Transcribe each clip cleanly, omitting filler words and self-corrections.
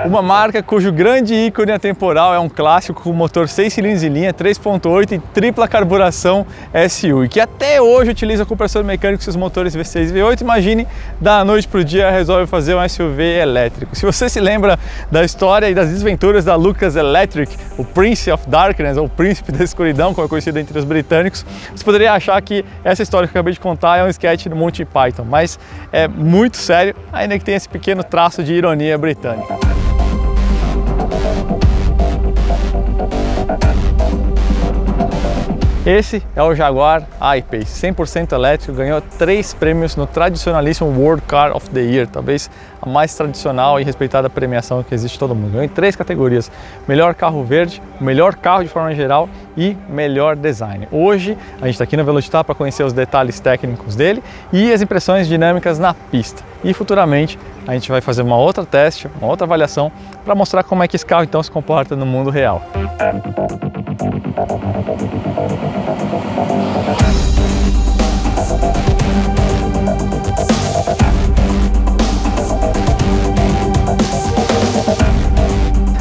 Uma marca cujo grande ícone atemporal é um clássico com motor 6 cilindros em linha, 3.8 e tripla carburação SU, e que até hoje utiliza compressor mecânico seus motores V6 e V8. Imagine, da noite para o dia resolve fazer um SUV elétrico. Se você se lembra da história e das desventuras da Lucas Electric, o Prince of Darkness, ou o Príncipe da Escuridão, como é conhecido entre os britânicos, você poderia achar que essa história que eu acabei de contar é um sketch do Monty Python, mas é muito sério, ainda que tenha esse pequeno traço de ironia britânica. Esse é o Jaguar I-Pace, 100% elétrico, ganhou 3 prêmios no tradicionalíssimo World Car of the Year, talvez a mais tradicional e respeitada premiação que existe em todo mundo. Ganhou em 3 categorias: melhor carro verde, melhor carro de forma geral e melhor design. Hoje a gente está aqui na Velocitar para conhecer os detalhes técnicos dele e as impressões dinâmicas na pista. E futuramente a gente vai fazer uma outra teste, uma outra avaliação para mostrar como é que esse carro então se comporta no mundo real.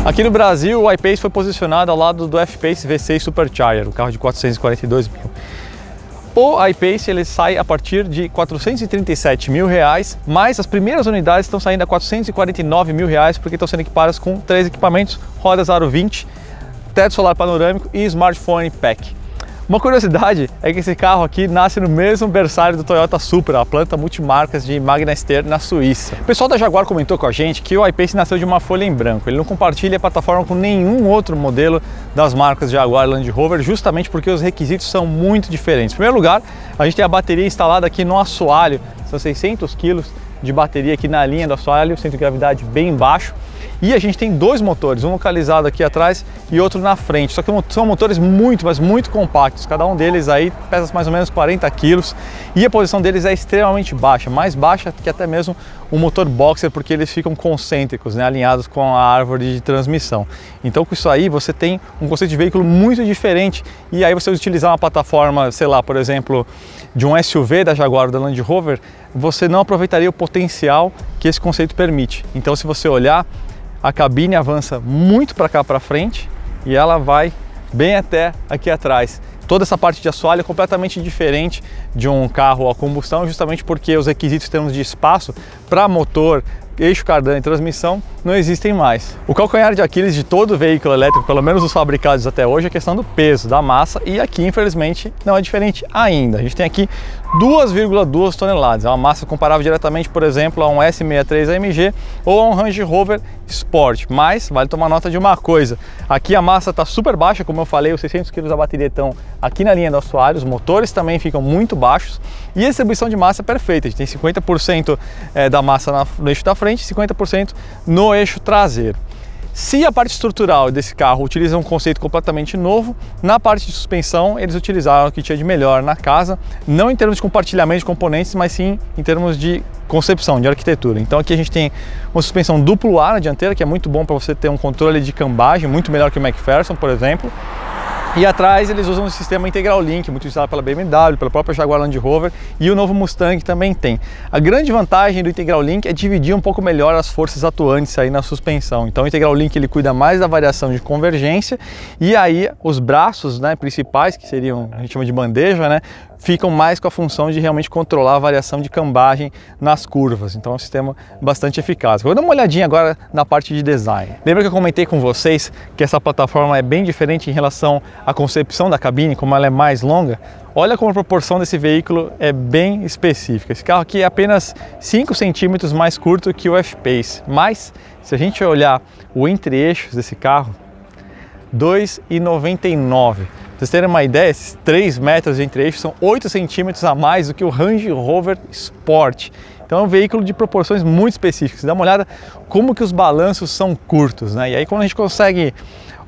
Aqui no Brasil, o I-Pace foi posicionado ao lado do F-Pace V6 Supercharger, o carro de 442 mil. O I-Pace ele sai a partir de R$ 437 mil, mas as primeiras unidades estão saindo a R$ 449 mil, porque estão sendo equipadas com 3 equipamentos: rodas aro 20, teto solar panorâmico e smartphone pack. Uma curiosidade é que esse carro aqui nasce no mesmo berçário do Toyota Supra, a planta multimarcas de Magna Steyr, na Suíça. O pessoal da Jaguar comentou com a gente que o I-Pace nasceu de uma folha em branco. Ele não compartilha a plataforma com nenhum outro modelo das marcas Jaguar e Land Rover, justamente porque os requisitos são muito diferentes. Em primeiro lugar, a gente tem a bateria instalada aqui no assoalho, são 600 kg de bateria aqui na linha do assoalho, centro de gravidade bem baixo. E a gente tem 2 motores, um localizado aqui atrás e outro na frente, só que são motores muito, mas muito compactos, cada um deles aí pesa mais ou menos 40 quilos e a posição deles é extremamente baixa, mais baixa que até mesmo o motor boxer, porque eles ficam concêntricos, né, alinhados com a árvore de transmissão. Então com isso aí você tem um conceito de veículo muito diferente, e aí você utilizar uma plataforma, sei lá, por exemplo, de um SUV da Jaguar ou da Land Rover, você não aproveitaria o potencial que esse conceito permite. Então se você olhar, a cabine avança muito para cá para frente e ela vai bem até aqui atrás. Toda essa parte de assoalho é completamente diferente de um carro a combustão, justamente porque os requisitos em termos de espaço para motor, eixo cardan e transmissão não existem mais. O calcanhar de Aquiles de todo veículo elétrico, pelo menos os fabricados até hoje, é a questão do peso, da massa, e aqui infelizmente não é diferente ainda. A gente tem aqui 2,2 toneladas, é uma massa comparável diretamente, por exemplo, a um S63 AMG ou a um Range Rover Sport, mas vale tomar nota de uma coisa: aqui a massa está super baixa, como eu falei, os 600 kg da bateria estão aqui na linha do assoalho, os motores também ficam muito baixos e a distribuição de massa é perfeita. A gente tem 50% da massa no eixo da frente, 50% no eixo traseiro. Se a parte estrutural desse carro utiliza um conceito completamente novo, na parte de suspensão eles utilizaram o que tinha de melhor na casa, não em termos de compartilhamento de componentes, mas sim em termos de concepção, de arquitetura. Então aqui a gente tem uma suspensão duplo ar na dianteira, que é muito bom para você ter um controle de cambagem, muito melhor que o McPherson, por exemplo. E atrás eles usam o sistema Integral Link, muito utilizado pela BMW, pela própria Jaguar Land Rover, e o novo Mustang também tem. A grande vantagem do Integral Link é dividir um pouco melhor as forças atuantes aí na suspensão. Então o Integral Link ele cuida mais da variação de convergência, e aí os braços, né, principais, que seriam, a gente chama de bandeja, né, ficam mais com a função de realmente controlar a variação de cambagem nas curvas. Então é um sistema bastante eficaz. Vou dar uma olhadinha agora na parte de design. Lembra que eu comentei com vocês que essa plataforma é bem diferente em relação à concepção da cabine, como ela é mais longa? Olha como a proporção desse veículo é bem específica. Esse carro aqui é apenas 5 centímetros mais curto que o F-Pace, mas se a gente olhar o entre-eixos desse carro, 2,99. Pra vocês terem uma ideia, esses 3 metros de entre-eixos são 8 centímetros a mais do que o Range Rover Sport. Então é um veículo de proporções muito específicas. Dá uma olhada como que os balanços são curtos, né? E aí quando a gente consegue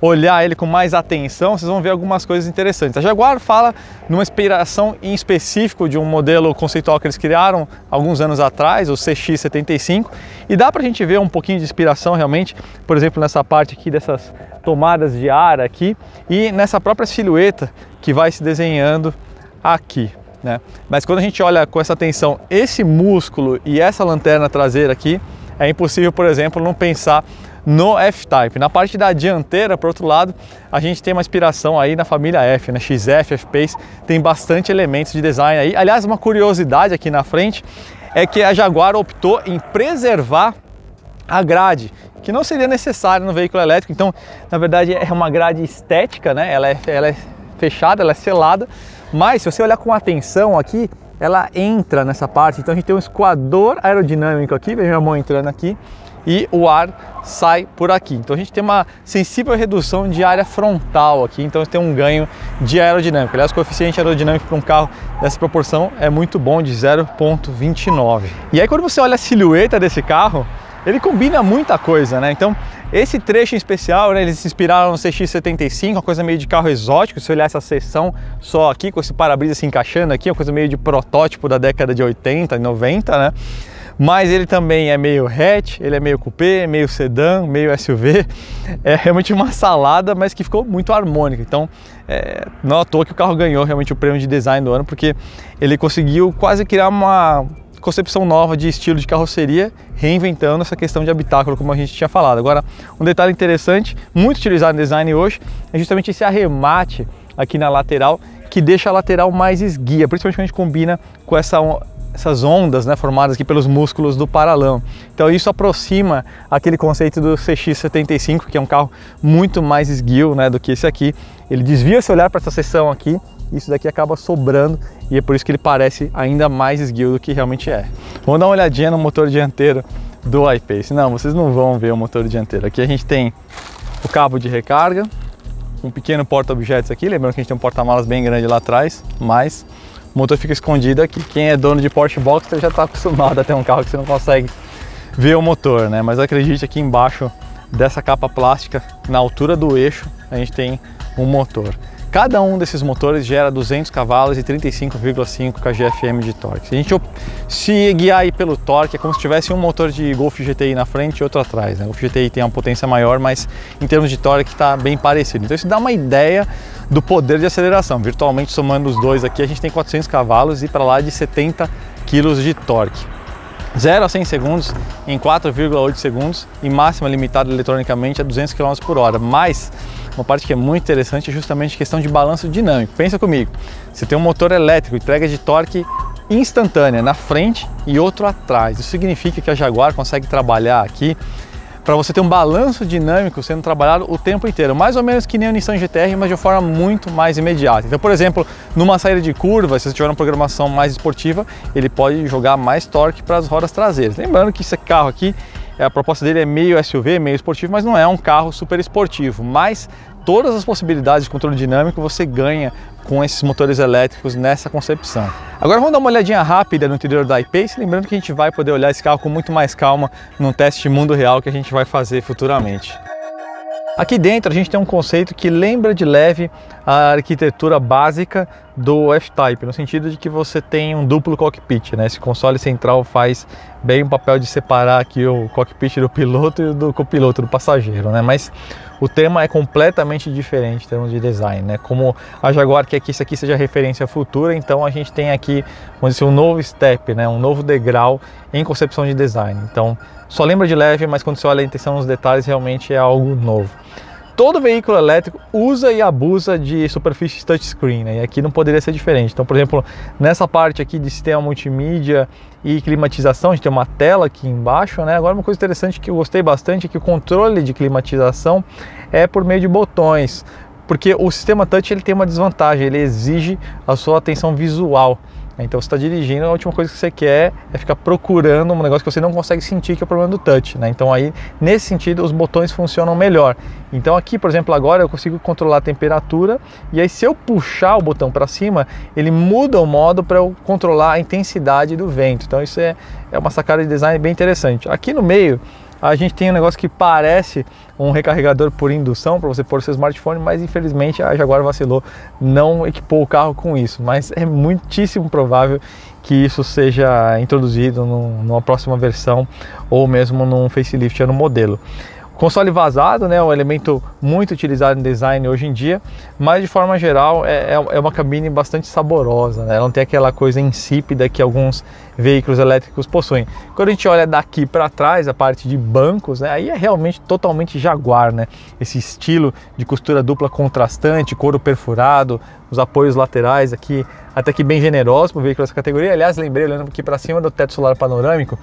olhar ele com mais atenção, vocês vão ver algumas coisas interessantes. A Jaguar fala numa inspiração em específico de um modelo conceitual que eles criaram alguns anos atrás, o CX-75, e dá pra gente ver um pouquinho de inspiração realmente, por exemplo, nessa parte aqui dessas tomadas de ar aqui e nessa própria silhueta que vai se desenhando aqui, né? Mas quando a gente olha com essa atenção esse músculo e essa lanterna traseira aqui, é impossível, por exemplo, não pensar no F-Type. Na parte da dianteira, por outro lado, a gente tem uma inspiração aí na família F, né? XF, F-Pace, tem bastante elementos de design aí. Aliás, uma curiosidade aqui na frente é que a Jaguar optou em preservar a grade, que não seria necessária no veículo elétrico. Então, na verdade, é uma grade estética, né? Ela é fechada, ela é selada, mas se você olhar com atenção aqui, ela entra nessa parte. Então a gente tem um escoador aerodinâmico aqui, veja minha mão entrando aqui, e o ar sai por aqui. Então a gente tem uma sensível redução de área frontal aqui, então tem um ganho de aerodinâmica. Aliás, o coeficiente aerodinâmico para um carro dessa proporção é muito bom, de 0,29. E aí quando você olha a silhueta desse carro, ele combina muita coisa, né? Então esse trecho em especial, né, eles se inspiraram no CX-75, uma coisa meio de carro exótico. Se olhar essa seção só aqui, com esse para-brisa se encaixando aqui, uma coisa meio de protótipo da década de 80 e 90, né? Mas ele também é meio hatch, ele é meio coupé, meio sedã, meio SUV. É realmente uma salada, mas que ficou muito harmônica. Então, não à toa que o carro ganhou realmente o prêmio de design do ano, porque ele conseguiu quase criar uma concepção nova de estilo de carroceria, reinventando essa questão de habitáculo, como a gente tinha falado. Agora, um detalhe interessante, muito utilizado no design hoje, é justamente esse arremate aqui na lateral, que deixa a lateral mais esguia, principalmente quando a gente combina com essas ondas, né, formadas aqui pelos músculos do paralama. Então isso aproxima aquele conceito do CX-75, que é um carro muito mais esguio, né, do que esse aqui. Ele desvia seu olhar para essa seção aqui, isso daqui acaba sobrando e é por isso que ele parece ainda mais esguio do que realmente é. Vamos dar uma olhadinha no motor dianteiro do I-Pace. Não, vocês não vão ver o motor dianteiro. Aqui a gente tem o cabo de recarga, um pequeno porta-objetos aqui, lembrando que a gente tem um porta-malas bem grande lá atrás, mas o motor fica escondido aqui. Quem é dono de Porsche Boxster já está acostumado a ter um carro que você não consegue ver o motor, né? Mas acredite, aqui embaixo dessa capa plástica, na altura do eixo, a gente tem um motor. Cada um desses motores gera 200 cavalos e 35,5 kgfm de torque. Se a gente se guiar aí pelo torque, é como se tivesse um motor de Golf GTI na frente e outro atrás, né? O Golf GTI tem uma potência maior, mas em termos de torque está bem parecido. Então isso dá uma ideia do poder de aceleração. Virtualmente, somando os dois aqui, a gente tem 400 cavalos e para lá de 70 kg de torque. 0 a 100 segundos em 4,8 segundos e máxima limitada eletronicamente a 200 km por hora. Mas uma parte que é muito interessante é justamente a questão de balanço dinâmico. Pensa comigo, você tem um motor elétrico, entrega de torque instantânea na frente e outro atrás. Isso significa que a Jaguar consegue trabalhar aqui para você ter um balanço dinâmico sendo trabalhado o tempo inteiro, mais ou menos que nem o Nissan GT-R, mas de uma forma muito mais imediata. Então, por exemplo, numa saída de curva, se você tiver uma programação mais esportiva, ele pode jogar mais torque para as rodas traseiras. Lembrando que esse carro aqui, a proposta dele é meio SUV, meio esportivo, mas não é um carro super esportivo. Mas todas as possibilidades de controle dinâmico você ganha com esses motores elétricos nessa concepção. Agora vamos dar uma olhadinha rápida no interior da I-Pace, lembrando que a gente vai poder olhar esse carro com muito mais calma num teste de mundo real que a gente vai fazer futuramente. Aqui dentro a gente tem um conceito que lembra de leve a arquitetura básica do F-Type, no sentido de que você tem um duplo cockpit, né? Esse console central faz bem o papel de separar aqui o cockpit do piloto e do copiloto, do passageiro, né? Mas o tema é completamente diferente em termos de design, né? Como a Jaguar quer que isso aqui seja referência futura, então a gente tem aqui, vamos dizer, um novo step, né? Um novo degrau em concepção de design. Então, só lembra de leve, mas quando você olha a intenção nos detalhes, realmente é algo novo. Todo veículo elétrico usa e abusa de superfícies touchscreen, né? E aqui não poderia ser diferente. Então, por exemplo, nessa parte aqui de sistema multimídia e climatização, a gente tem uma tela aqui embaixo, né? Agora, uma coisa interessante que eu gostei bastante é que o controle de climatização é por meio de botões, porque o sistema touch ele tem uma desvantagem, ele exige a sua atenção visual. Então você está dirigindo, a última coisa que você quer é ficar procurando um negócio que você não consegue sentir, que é o problema do touch, né? Então aí, nesse sentido, os botões funcionam melhor. Então aqui, por exemplo, agora eu consigo controlar a temperatura e aí se eu puxar o botão para cima, ele muda o modo para eu controlar a intensidade do vento. Então isso é uma sacada de design bem interessante. Aqui no meio, a gente tem um negócio que parece um recarregador por indução para você pôr seu smartphone, mas infelizmente a Jaguar vacilou, não equipou o carro com isso, mas é muitíssimo provável que isso seja introduzido numa próxima versão ou mesmo num facelift no modelo. O Console vazado, né, é um elemento muito utilizado em design hoje em dia, mas de forma geral é uma cabine bastante saborosa, né? Ela não tem aquela coisa insípida que alguns veículos elétricos possuem. Quando a gente olha daqui para trás, a parte de bancos, né, aí é realmente totalmente Jaguar, né? Esse estilo de costura dupla contrastante, couro perfurado, os apoios laterais aqui até que bem generosos para o veículo dessa categoria. Aliás, lembrei, olhando aqui para cima do teto solar panorâmico,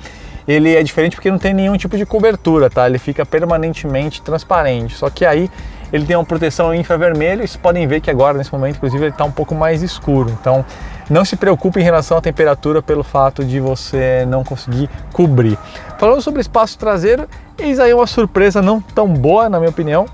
ele é diferente porque não tem nenhum tipo de cobertura, tá? Ele fica permanentemente transparente, só que aí ele tem uma proteção infravermelho, e vocês podem ver que agora, nesse momento, inclusive, ele está um pouco mais escuro. Então, não se preocupe em relação à temperatura pelo fato de você não conseguir cobrir. Falando sobre espaço traseiro, eis aí uma surpresa não tão boa, na minha opinião,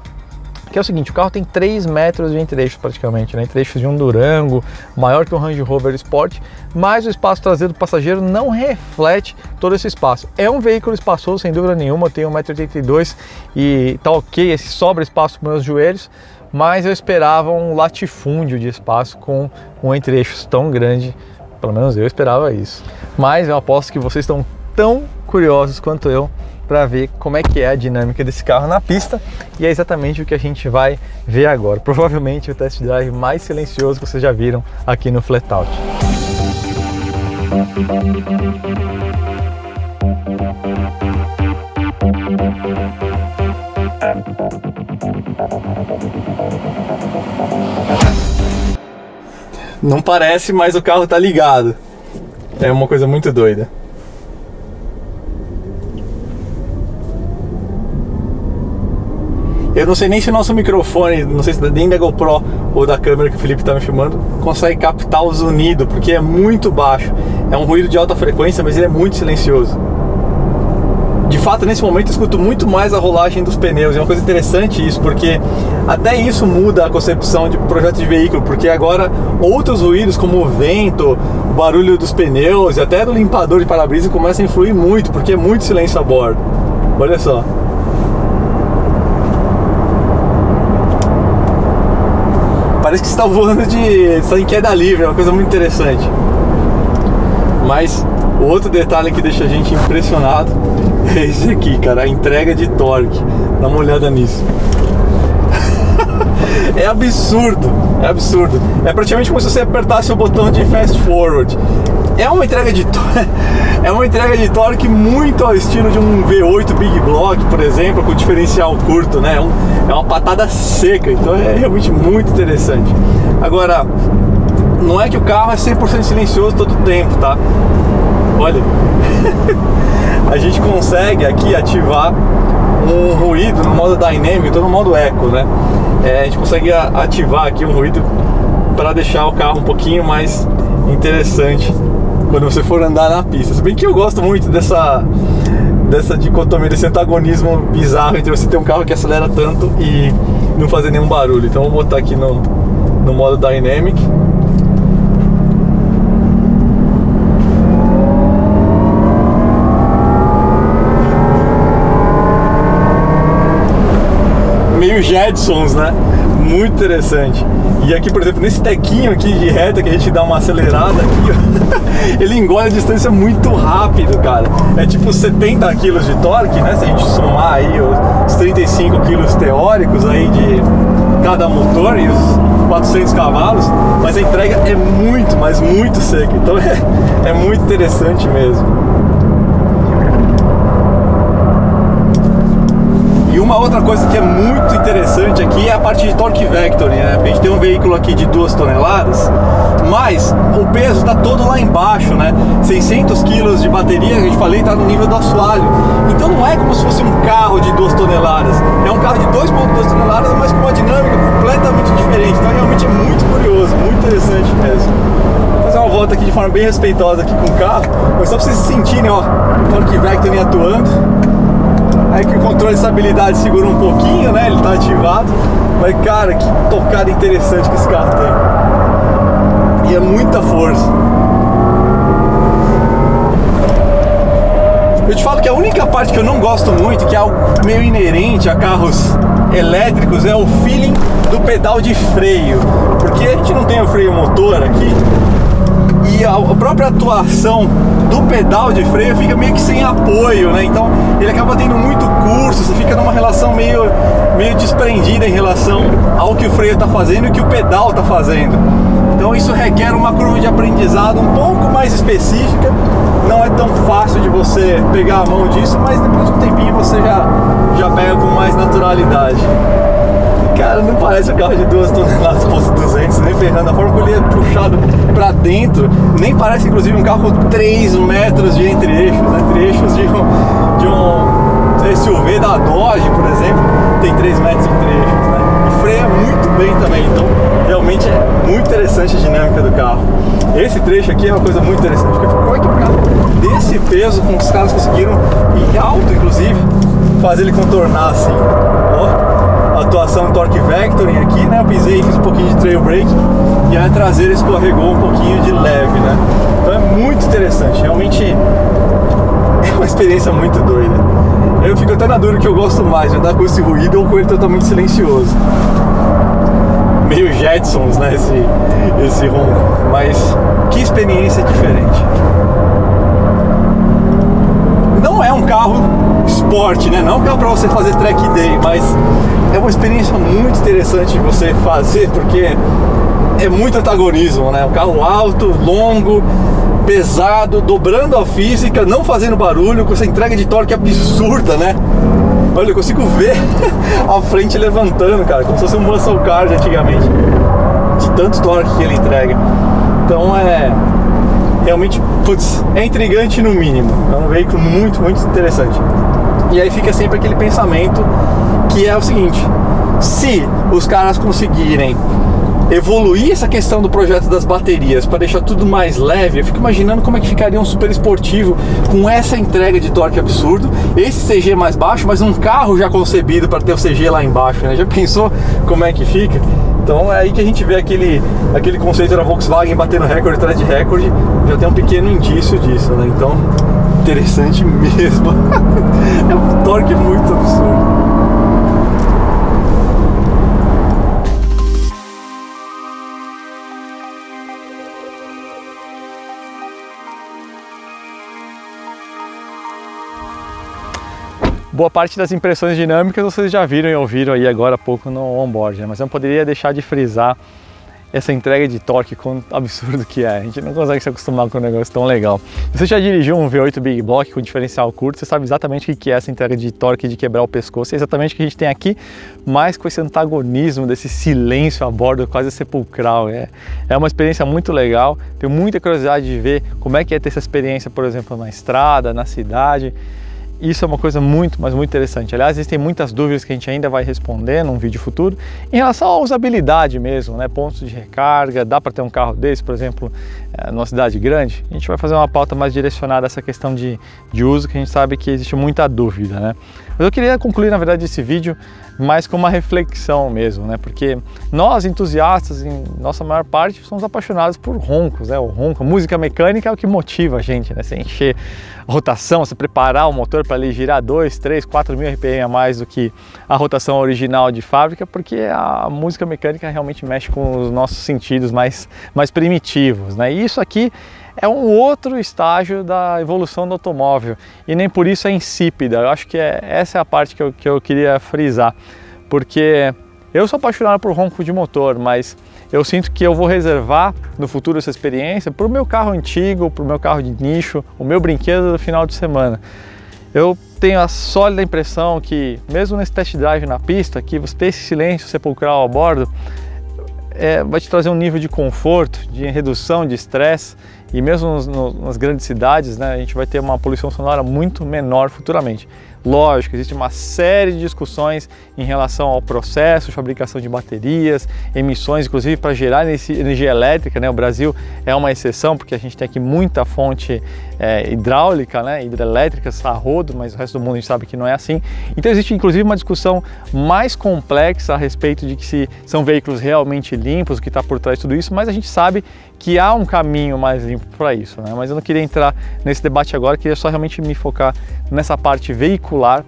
que é o seguinte: o carro tem 3 metros de entre-eixos praticamente, né? Entre-eixos de um Durango, maior que um Range Rover Sport, mas o espaço traseiro do passageiro não reflete todo esse espaço. É um veículo espaçoso, sem dúvida nenhuma, eu tenho 1,82 m e tá ok, sobra espaço para meus joelhos, mas eu esperava um latifúndio de espaço com um entre-eixos tão grande, pelo menos eu esperava isso. Mas eu aposto que vocês estão tão curiosos quanto eu para ver como é que é a dinâmica desse carro na pista, e é exatamente o que a gente vai ver agora. Provavelmente o test drive mais silencioso que vocês já viram aqui no Flatout. Não parece, mas o carro tá ligado. É uma coisa muito doida. Eu não sei nem se o nosso microfone, não sei se nem da GoPro ou da câmera que o Felipe está me filmando, consegue captar o zunido, porque é muito baixo. É um ruído de alta frequência, mas ele é muito silencioso. De fato, nesse momento eu escuto muito mais a rolagem dos pneus. É uma coisa interessante isso, porque até isso muda a concepção de projeto de veículo, porque agora outros ruídos, como o vento, o barulho dos pneus e até do limpador de para-brisa começam a influir muito, porque é muito silêncio a bordo. Olha só. Parece que você está voando você está em queda livre, é uma coisa muito interessante. Mas o outro detalhe que deixa a gente impressionado é esse aqui, cara, a entrega de torque. Dá uma olhada nisso. É absurdo, é absurdo. É praticamente como se você apertasse o botão de fast forward. É uma entrega de torque muito ao estilo de um V8 Big Block, por exemplo, com diferencial curto, né? É uma patada seca, então é realmente muito interessante. Agora, não é que o carro é 100% silencioso todo o tempo, tá? Olha, a gente consegue aqui ativar um ruído no modo Dynamic, estou no modo Eco, né? A gente consegue ativar aqui um ruído para deixar o carro um pouquinho mais interessante quando você for andar na pista. Se bem que eu gosto muito dessa dicotomia, desse antagonismo bizarro entre você ter um carro que acelera tanto e não fazer nenhum barulho. Então vou botar aqui no modo Dynamic. Meio Jetsons, né? Muito interessante. E aqui, por exemplo, nesse tequinho aqui de reta que a gente dá uma acelerada aqui, ele engole a distância muito rápido, cara. É tipo 70 kg de torque, né? Se a gente somar aí os 35 kg teóricos aí de cada motor e os 400 cavalos, mas a entrega é muito, mas muito seca. Então é muito interessante mesmo. E uma outra coisa que é muito interessante aqui é a parte de torque vectoring, né? A gente tem um veículo aqui de 2 toneladas, mas o peso está todo lá embaixo, né? 600 kg de bateria, a gente falei, está no nível do assoalho. Então não é como se fosse um carro de 2 toneladas. É um carro de 2,2 toneladas, mas com uma dinâmica completamente diferente. Então realmente é muito curioso, muito interessante mesmo. Vou fazer uma volta aqui de forma bem respeitosa aqui com o carro, mas só para vocês sentirem, ó, o torque vectoring atuando. Aí que o controle de estabilidade segura um pouquinho, né? Ele tá ativado. Mas, cara, que tocada interessante que esse carro tem. E é muita força. Eu te falo que a única parte que eu não gosto muito, que é algo meio inerente a carros elétricos, é o feeling do pedal de freio. Porque a gente não tem o freio motor aqui. E a própria atuação do pedal de freio fica meio que sem apoio, né? Então ele acaba tendo muito curso, você fica numa relação meio desprendida em relação ao que o freio está fazendo e o que o pedal está fazendo. Então isso requer uma curva de aprendizado um pouco mais específica. Não é tão fácil de você pegar a mão disso, mas depois de um tempinho você já pega com mais naturalidade. Cara, não parece um carro de 2 toneladas posto 200, nem ferrando. A forma que ele é puxado pra dentro, nem parece inclusive um carro com 3 metros de entre-eixos. Entre-eixos de um SUV da Dodge, por exemplo, tem 3 metros de entre-eixos, né? E freia muito bem também, então realmente é muito interessante a dinâmica do carro. Esse trecho aqui é uma coisa muito interessante, porque como é que um carro desse peso, com os caras conseguiram, e alto inclusive, fazer ele contornar assim, ó. Atuação Torque Vectoring aqui, né? Eu pisei e fiz um pouquinho de trail brake e a traseira escorregou um pouquinho de leve, né? Então é muito interessante, realmente é uma experiência muito doida. Eu fico até na dúvida que eu gosto mais de andar com esse ruído ou com ele totalmente silencioso. Meio Jetsons, né? Esse ronco, mas que experiência diferente. Não é um carro esporte, né? Não é um carro para você fazer track day, mas é uma experiência muito interessante de você fazer, porque é muito antagonismo, né? Um carro alto, longo, pesado, dobrando a física, não fazendo barulho, com essa entrega de torque absurda, né? Olha, eu consigo ver a frente levantando, cara, como se fosse um muscle car de antigamente, de tanto torque que ele entrega. Então realmente, putz, é intrigante no mínimo. É um veículo muito, muito interessante. E aí fica sempre aquele pensamento que é o seguinte: se os caras conseguirem evoluir essa questão do projeto das baterias para deixar tudo mais leve, eu fico imaginando como é que ficaria um super esportivo com essa entrega de torque absurdo, esse CG mais baixo, mas um carro já concebido para ter o CG lá embaixo, né? Já pensou como é que fica? Então é aí que a gente vê aquele conceito da Volkswagen batendo recorde atrás de recorde, já tem um pequeno indício disso, né? Então, interessante mesmo. É um torque muito absurdo. Boa parte das impressões dinâmicas vocês já viram e ouviram aí agora há pouco no onboard, né? Mas eu não poderia deixar de frisar essa entrega de torque, quão absurdo que é. A gente não consegue se acostumar com um negócio tão legal. Se você já dirigiu um V8 Big Block com diferencial curto, você sabe exatamente o que é essa entrega de torque, de quebrar o pescoço. É exatamente o que a gente tem aqui, mas com esse antagonismo, desse silêncio a bordo quase sepulcral. É uma experiência muito legal. Tenho muita curiosidade de ver como é que é ter essa experiência, por exemplo, na estrada, na cidade. Isso é uma coisa muito, mas muito interessante. Aliás, existem muitas dúvidas que a gente ainda vai responder num vídeo futuro em relação à usabilidade mesmo, né? Pontos de recarga, dá para ter um carro desse, por exemplo, numa cidade grande? A gente vai fazer uma pauta mais direcionada a essa questão de uso, que a gente sabe que existe muita dúvida, né? Mas eu queria concluir, na verdade, esse vídeo mais com uma reflexão mesmo, né? Porque nós, entusiastas, em nossa maior parte, somos apaixonados por roncos, né? O ronco, a música mecânica é o que motiva a gente, né? Você encher a rotação, você preparar o motor para ele girar 2, 3, 4 mil RPM a mais do que a rotação original de fábrica, porque a música mecânica realmente mexe com os nossos sentidos mais primitivos, né? E isso aqui é um outro estágio da evolução do automóvel e nem por isso é insípida. Eu acho que essa é a parte que eu queria frisar, porque eu sou apaixonado por ronco de motor, mas eu sinto que eu vou reservar no futuro essa experiência para o meu carro antigo, para o meu carro de nicho, o meu brinquedo do final de semana. Eu tenho a sólida impressão que, mesmo nesse test drive na pista, que você ter esse silêncio sepulcral a bordo vai te trazer um nível de conforto, de redução de estresse, e mesmo nas grandes cidades, né, a gente vai ter uma poluição sonora muito menor futuramente. Lógico, existe uma série de discussões em relação ao processo de fabricação de baterias, emissões, inclusive para gerar energia elétrica, né? O Brasil é uma exceção, porque a gente tem aqui muita fonte hidráulica, né? Hidrelétricas a rodo, mas o resto do mundo a gente sabe que não é assim. Então existe inclusive uma discussão mais complexa a respeito de que se são veículos realmente limpos, o que está por trás de tudo isso, mas a gente sabe que há um caminho mais limpo para isso, né? Mas eu não queria entrar nesse debate agora, queria só realmente me focar nessa parte veicular.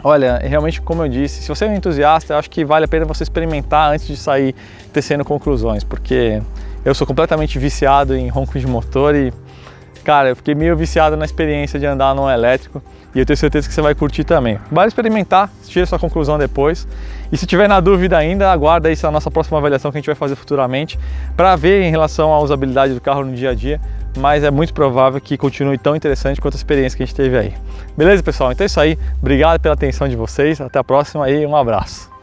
Olha, realmente, como eu disse, se você é um entusiasta, eu acho que vale a pena você experimentar antes de sair tecendo conclusões, porque eu sou completamente viciado em ronco de motor e cara, eu fiquei meio viciado na experiência de andar no elétrico e eu tenho certeza que você vai curtir também. Vai experimentar, tira sua conclusão depois. E se tiver na dúvida ainda, aguarda aí a nossa próxima avaliação que a gente vai fazer futuramente para ver em relação à usabilidade do carro no dia a dia, mas é muito provável que continue tão interessante quanto a experiência que a gente teve aí. Beleza, pessoal? Então é isso aí. Obrigado pela atenção de vocês. Até a próxima e um abraço.